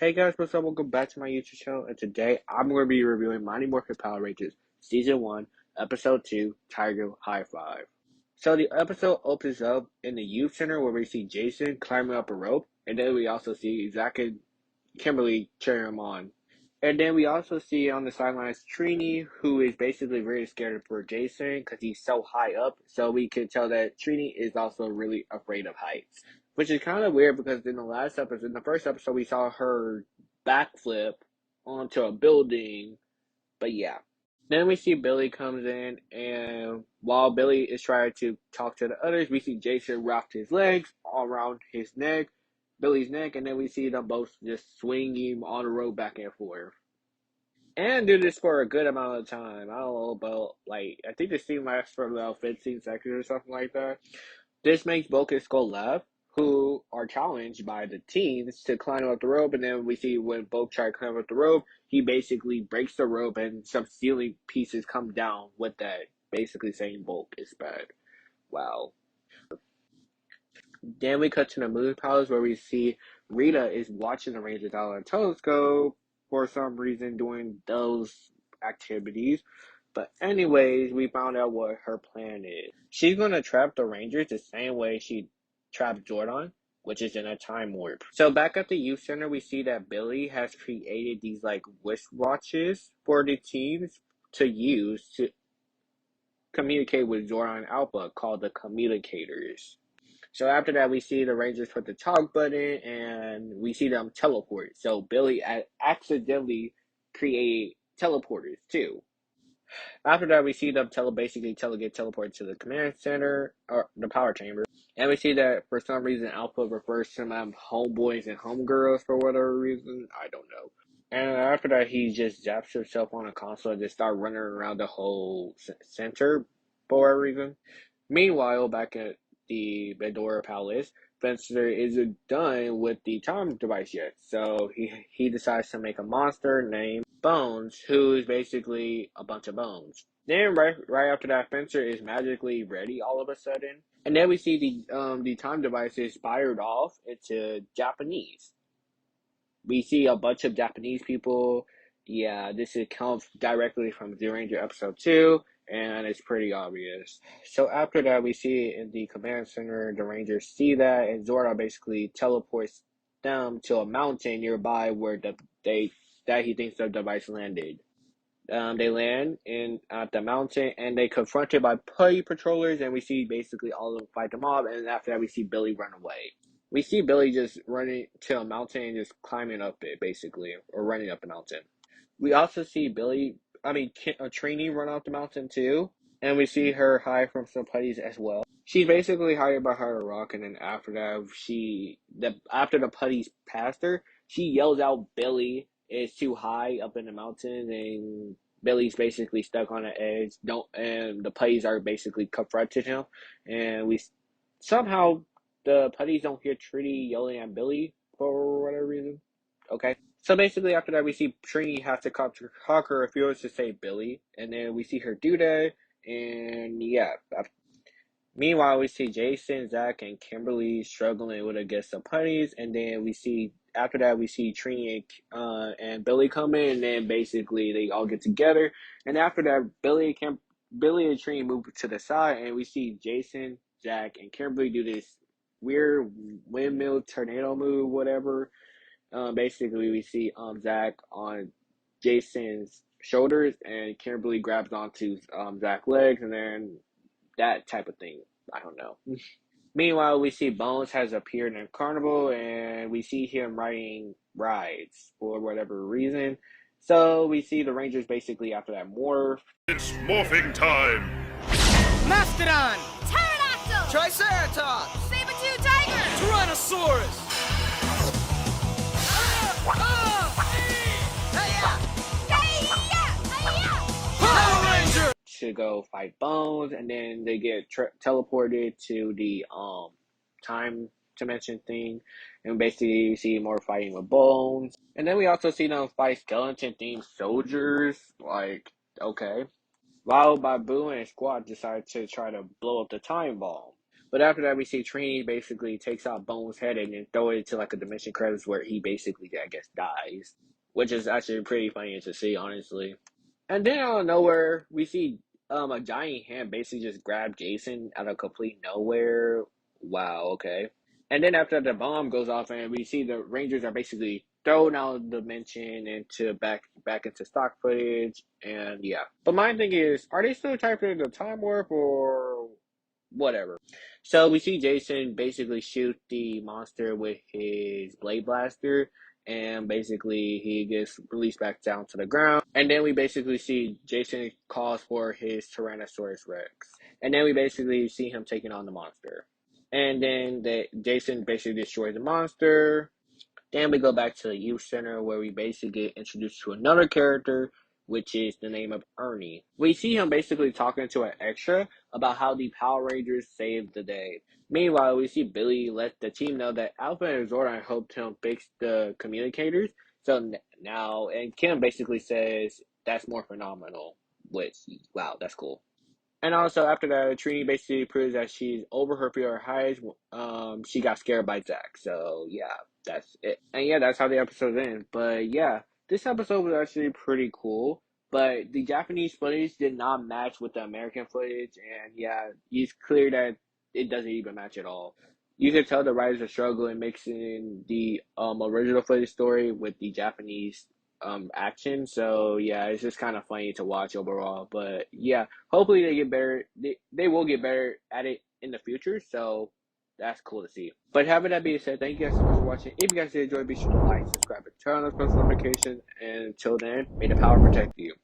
Hey guys, what's up? Welcome back to my YouTube channel, and today I'm going to be reviewing Mighty Morphin Power Rangers Season 1, Episode 2, Tiger High Five. So the episode opens up in the youth center where we see Jason climbing up a rope, and then we also see Zach and Kimberly cheering him on. And then we also see on the sidelines Trini, who is basically very scared for Jason because he's so high up, so we can tell that Trini is also really afraid of heights. Which is kind of weird because in the first episode, we saw her backflip onto a building. But yeah. Then we see Billy comes in, and while Billy is trying to talk to the others, we see Jason wrap his legs all around Billy's neck, and then we see them both just swinging on the road back and forth. And do this for a good amount of time. I don't know about, I think the scene lasts for about 15 seconds or something like that. This makes Bulk and Skull laugh, who are challenged by the teens to climb up the rope, and then we see when Bulk tries to climb up the rope, he basically breaks the rope and some ceiling pieces come down with that, basically saying Bulk is bad. Wow. Then we cut to the Moon Palace where we see Rita is watching the Rangers out on a telescope for some reason doing those activities. But anyways, we found out what her plan is. She's gonna trap the Rangers the same way she trapped Jordan, which is in a time warp. So back at the youth center, we see that Billy has created these wristwatches for the teens to use to communicate with Jordan Alpha called the communicators. So after that, we see the Rangers put the talk button and we see them teleport. So Billy accidentally created teleporters too. After that, we see them get teleported to the command center or the power chamber. And we see that for some reason Alpha refers to them homeboys and homegirls for whatever reason. I don't know. And after that, he just zaps himself on a console and just start running around the whole center for whatever reason. Meanwhile, back at the Bedora Palace, Spencer isn't done with the time device yet, so he decides to make a monster named Bones, who is basically a bunch of bones. Then right after that, Spencer is magically ready all of a sudden, and then we see the time device is fired off into Japanese. We see a bunch of Japanese people. Yeah, this comes directly from The Ranger episode 2, and it's pretty obvious. So after that, we see in the command center, the Rangers see that, and Zordon basically teleports them to a mountain nearby where he thinks the device landed. They land at the mountain, and they confronted by putty patrollers, and we see basically all of them fight them off, and after that, we see Billy run away. We see Billy just running to a mountain and just climbing up it, basically, or running up the mountain. We also see Trini run up the mountain too, and we see her hide from some putties as well. She's basically hiding behind a rock, and then after that, after the putties passed her, she yells out, "Billy is too high up in the mountain," and Billy's basically stuck on the edge. And the putties are basically confronting him, and somehow the putties don't hear Trini yelling at Billy for whatever reason. Okay. So basically, after that, we see Trini have to conquer her refuse to save Billy, and then we see her do that, and yeah. Meanwhile, we see Jason, Zach, and Kimberly struggling with against the putties, and then after that we see Trini and Billy come in, and then basically they all get together, and after that Billy and Trini move to the side, and we see Jason, Zach, and Kimberly do this weird windmill tornado move, whatever. Basically, we see Zach on Jason's shoulders, and Kimberly grabs onto Zach's legs, and then that type of thing. I don't know. Meanwhile, we see Bones has appeared in Carnival, and we see him riding rides for whatever reason. So we see the Rangers basically after that morph. It's morphing time! Mastodon! Pterodactyl! Triceratops! Saber-tooth tiger! Tyrannosaurus! Power Ranger! To go fight Bones, and then they get teleported to the time dimension thing, and basically you see more fighting with Bones, and then we also see them fight skeleton themed soldiers. Okay, while Babu and Squad decide to try to blow up the time bomb. But after that, we see Trini basically takes out Bones' head and then throw it to like a dimension credits where he basically, I guess, dies, which is actually pretty funny to see, honestly. And then out of nowhere, we see a giant hand basically just grab Jason out of complete nowhere. Wow, okay. And then after the bomb goes off, and we see the Rangers are basically thrown out of the dimension into back into stock footage, and yeah. But my thing is, are they still typing the time warp or whatever? So we see Jason basically shoot the monster with his blade blaster, and basically he gets released back down to the ground. And then we basically see Jason calls for his Tyrannosaurus Rex, and then we basically see him taking on the monster. And then Jason basically destroys the monster. Then we go back to the youth center where we basically get introduced to another character, which is the name of Ernie. We see him basically talking to an extra about how the Power Rangers saved the day. Meanwhile, we see Billy let the team know that Alpha and Zordon helped him fix the communicators. So now, and Kim basically says that's more phenomenal, which, wow, that's cool. And also after that, Trini basically proves that she's over her fear of heights. She got scared by Zack. So yeah, that's it. And yeah, that's how the episode ends. But yeah, this episode was actually pretty cool. But the Japanese footage did not match with the American footage, and yeah, it's clear that it doesn't even match at all. You can tell the writers are struggling mixing the original footage story with the Japanese action. So yeah, it's just kind of funny to watch overall. But yeah, hopefully they get better. They will get better at it in the future. So that's cool to see. But having that being said, thank you guys so much for watching. If you guys did enjoy, be sure to like, subscribe, and turn on those post notifications. And until then, may the power protect you.